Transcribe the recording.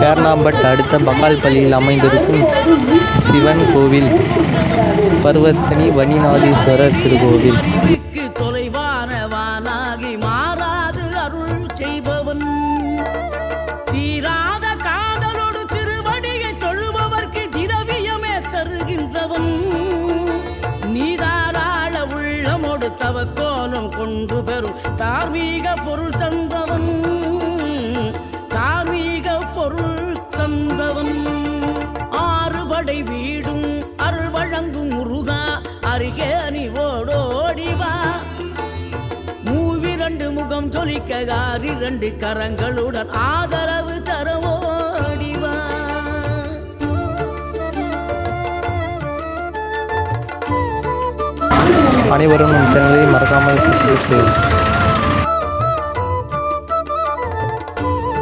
பேர்ணாம்பட் அடுத்த பகால்பள்ளியில் அமைந்திருக்கும் சிவன் கோவில் பர்வதனி வனிநாதீஸ்வரர் திருக்கோவில். தொலைவானவானாகி மாறாது அருள் செய்பவன், தீராத காதலோடு திருவடியை தொழுபவர்க்கு திரவியமே தருகின்றவன், நீதாராள உள்ளமோடு தவக்கோலம் கொண்டு பெறும் தார்மீக பொருள் தந்தவன், தார்மீக பொருள் தந்தவன், ஆறுபடை வீடும் அருள் வழங்கும் முருகா அருகே நீ ஓடோடிவா, மூவிரண்டு முகம் ஜொலிக்க ஆறிரண்டு கரங்களுடன் ஆதரவு தரவோடிவா. அனைவரும் நம் சேனலை மறக்காமல் சப்ஸ்கிரைப் செய்யுங்கள்.